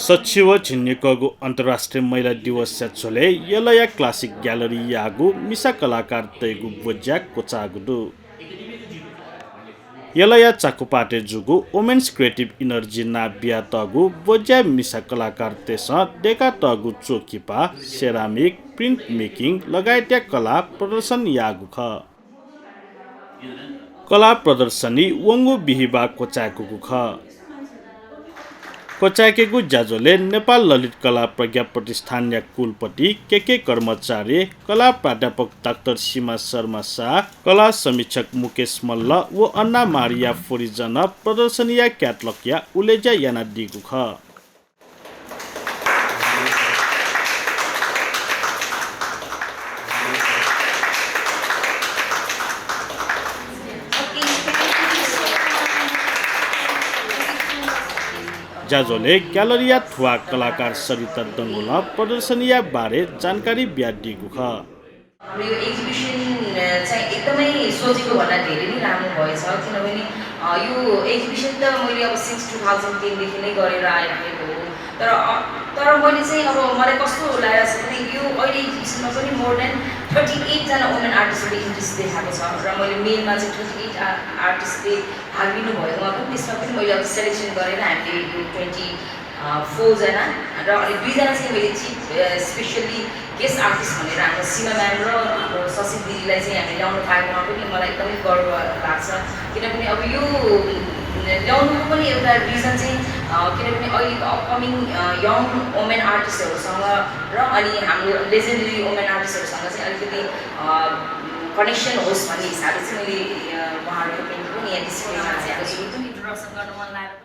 सचिव छिन्नेकगु अन्तर्राष्ट्रिय महिला दिवस चले यलया क्लासिक ग्यालरी यागु मिसा कलाकार तैगु बोज्या कोचागुदु यलया चाकुपाटे जुगु वुमेन्स क्रिएटिभ इनर्जी ना बिया तगु बोज्या मिसा कलाकार तेस डेका तगु चोकिपा सेरामिक प्रिन्ट मेकिङ लगायतया कला प्रदर्शन यागु ख कला प्रदर्शनी वंगु बिहिबा कोचागुगु ख कोचाकेगु जाजोले नेपाल ललित कला प्रज्ञा प्रतिष्ठान या कुलपति के कर्मचारी कला प्राध्यापक डाक्टर सीमा शर्मा शाह कला समीक्षक मुकेश मल्ल व अन्ना मारिया फोरिजन प्रदर्शनीय क्याटलग या उलेजा याना दिगु ख जाजोले ग्यालरिया थुवा कलाकार सरिता दङ्गोल प्रदर्शनीय बारे जानकारी ब्याडिएको ख हाम्रो यो एक्जिबिसन चाहिँ एकदमै सोचेको भन्दा धेरै नै राम्रो भएछ किनभने यो एक्जिबिसन त मैले अब सिन्स 2010 देखि नै गरेर आइरहेको हो तर मैले चाहिँ अब मलाई कस्तो लागेको छ भने यो अहिले एक्जिबिसनमा पनि मोर देन 38 जना वुमेन आर्टिस्टले इन्ट्रेस्ट देखाएको छ र मैले मेनमा चाहिँ 28 आर्टिस्टले भाग लिनु भएकोमा पनि त्यसमा पनि मैले अब सेलेक्सन गरेर हामीले यो 24 जना र अनि 2 जना चाहिँ मैले चिफ स्पेशली गेस्ट आर्टिस्ट भनेर हाम्रो सीमा म्याम र हाम्रो ससित दिदीलाई चाहिँ हामी ल्याउनु पाएकोमा पनि मलाई एकदमै गर्व लाग्छ किनभने अब यो ल्याउनुको पनि एउटा रिजन चाहिँ किनभने अहिलेको अपकमिङ यङ वुमेन आर्टिस्टहरूसँग र अनि हाम्रो लेजेन्डरी वुमेन आर्टिस्टहरूसँग चाहिँ अलिकति कनेक्सन होस् भन्ने हिसाबले चाहिँ मैले उहाँहरूको पेन्टिङ पनि यहाँ डिस्प्लेमा चाहिँ अब एकदम इन्ट्रोडक्सन गर्न मन लागेर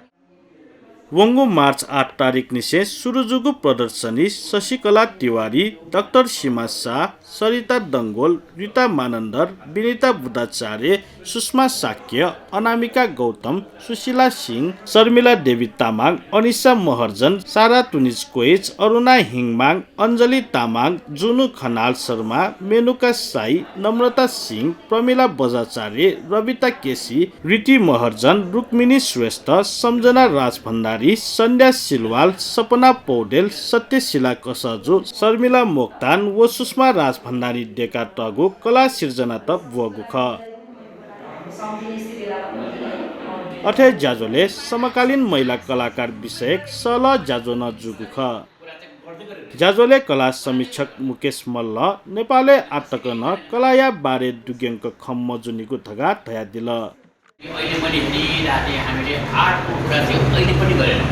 वंगु मार्च 8 तारिक निसे सुरुजुगु प्रदर्शनी शशिकला तिवारी डाक्टर सीमा शाह सरिता दङ्गोल रीता मानन्दर विनिता बुद्धाचार्य सुषमा साक्य अनामिका गौतम सुशीला सिंह शर्मिला देवी तामाङ अनिसा महर्जन सारा तुनिज कोइच अरुणा हिङमाङ अञ्जली तामाङ जुनु खनाल शर्मा मेनुका साई नम्रता सिंह प्रमिला बजाचार्य रविता केसी रीति महर्जन रुक्मिनी श्रेष्ठ सम्झना राज भण्डारी सन्ध्या सिलवाल सपना पौडेल सत्यशिला कसजु शर्मिला मोक्तान व सुषमा राज भण्डारी डेका टगु कला सिर्जना त वगु ख अथे जाजोले समकालीन महिला कलाकार विषयक सल जाजो न जुगु ख जाजोले कला समीक्षक मुकेश मल्ल नेपालले आटकन कलाया बारे दुग्यङ्क खम्म जुनिको थगा थया दिल अहिले मैले हेरिरहेको हामीले आर्टको कुरा चाहिँ अहिले पनि गरेनौँ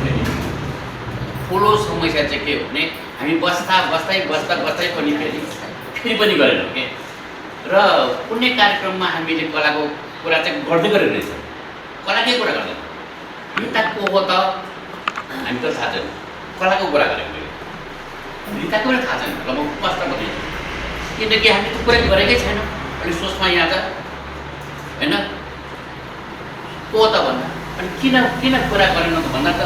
ठुलो समस्या चाहिँ के हो भने हामी बस्दै पनि फेरि पनि गरेनौँ के र कुनै कार्यक्रममा हामीले कलाको कुरा चाहिँ गर्दै गरेको रहेछ कलाकै कुरा गर्दैन रिता को हो त हामी त थाहा छैन कलाको कुरा गरेको रिताको पनि थाहा छैन ल म कस्तो बताइदिन्छु किनकि हामी त कुरा गरेकै छैनौँ अलिक सोचमा यहाँ त होइन को त भन्दा अनि किन कुरा गरेनौँ त भन्दा त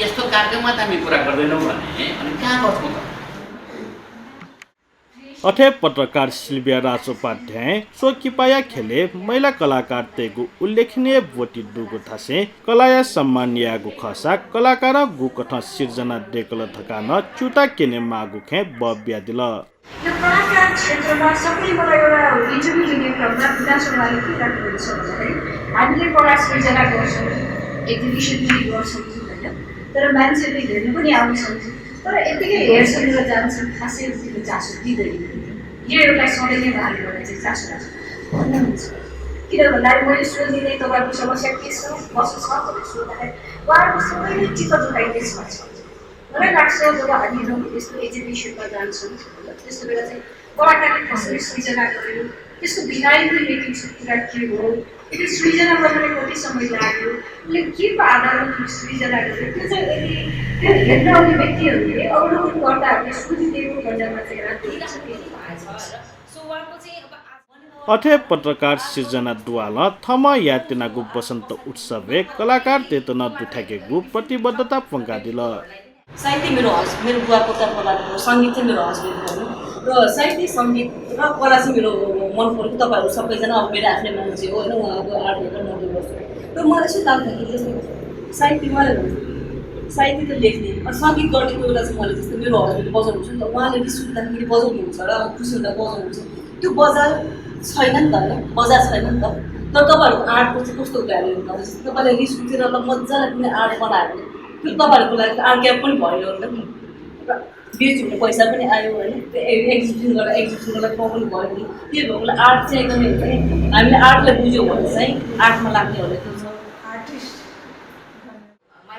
यस्तो कार्यक्रममा त हामी कुरा गर्दैनौँ भने अनि कहाँ गर्छौँ त अथे पत्रकार सिल्भिया राजोपाध्याय सोकिपाया खेले महिला कलाकार तेगु उल्लेखनीय बोटी दुगु थासे कलाया सम्मान यागु खसा कलाकार गु कथ सिर्जना डेकल थकान चुता केने मागु खे बब्या दिल यो कलाकार क्षेत्रमा सबैले मलाई एउटा इन्टरभ्यू लिने क्रममा विधानसभाले के राख्नुहुन्छ भन्दाखेरि हामीले कला सृजना गर्छौँ एक्जिबिसन पनि गर्छौँ होइन तर मान्छेले हेर्नु पनि आउँछन् तर यतिकै हेर्छन् र जान्छन् खासै चासो दिँदैन यो एउटा सधैँ नै भागबाट चाहिँ चासो राख्छ भन्नुहुन्छ किन भन्दाखेरि मैले सोधिँदै तपाईँको समस्या के छ कसो छ भनेर सोद्धाखेरि उहाँहरूको सबैले चित्त दुखाइदिएछ भन्छ मलाई लाग्छ जब हामीहरू यस्तो एक्जिबिसनमा जान्छौँ त्यस्तो बेला चाहिँ कलाकारले कसरी सृजना गर्यो त्यसको बिहाइन्ड द मेकिङ कुरा के हो त्यो सृजना गर्नलाई कति समय लाग्यो उसले के को आधारमा सृजना गर्यो त्यो चाहिँ त्यो हेर्न आउने व्यक्तिहरूले अवलोकनकर्ताहरूले सोधिदिएको खण्डमा चाहिँ अथे पत्रकार सिर्जना दुवाल थम यातिनागु बसन्त उत्सवले कलाकार चेतना दुठाकेगु प्रतिबद्धता पंका दिल साहित्य मेरो बुवाको तर्फबाट सङ्गीत चाहिँ मेरो हस्बेन्ड र साहित्य सङ्गीत र कला चाहिँ मेरो मन परेको तपाईँहरू सबैजना अब मेरो आफ्नै मान्छे हो होइन उहाँको आर्ट हेरेर म गर्छु र मलाई चाहिँ लाग्दाखेरि जस्तो साहित्यमा साहित्य त लेख्ने अनि सङ्गीत गर्नेको एउटा चाहिँ मैले जस्तो मेरो हस्बेन्डले बजाउनुहुन्छ नि त उहाँले रिस उठ्दाखेरि बजाउनुहुन्छ र खुसी हुँदा बजाउनुहुन्छ त्यो बजार छैन नि त होइन बजार छैन नि त तर तपाईँहरूको आर्टको चाहिँ कस्तो भ्याल्यु हुन्छ जस्तो तपाईँले रिस उठेर ल मजाले कुनै आर्ट बनायो भने त्यो तपाईँहरूको लागि आर्ट ग्याप पनि भयो होइन नि र बेच हुने पैसा पनि आयो होइन त्यो एक्जिबिसन गरेर पनि भयो नि त्यही भएको आर्ट चाहिँ एकदमै हुन्छ नि हामीले आर्टलाई बुझ्यौँ भने चाहिँ आर्टमा लाग्नेहरूले त्यो छ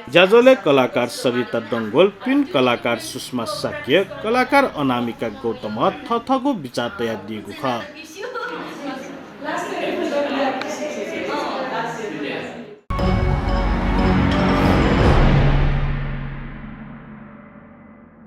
ज्याजोले कलाकार सरिता डङ्गोल प्रिन्ट कलाकार सुषमा साक्य कलाकार अनामिका गौतम थथगो विचार तयार दिएको छ।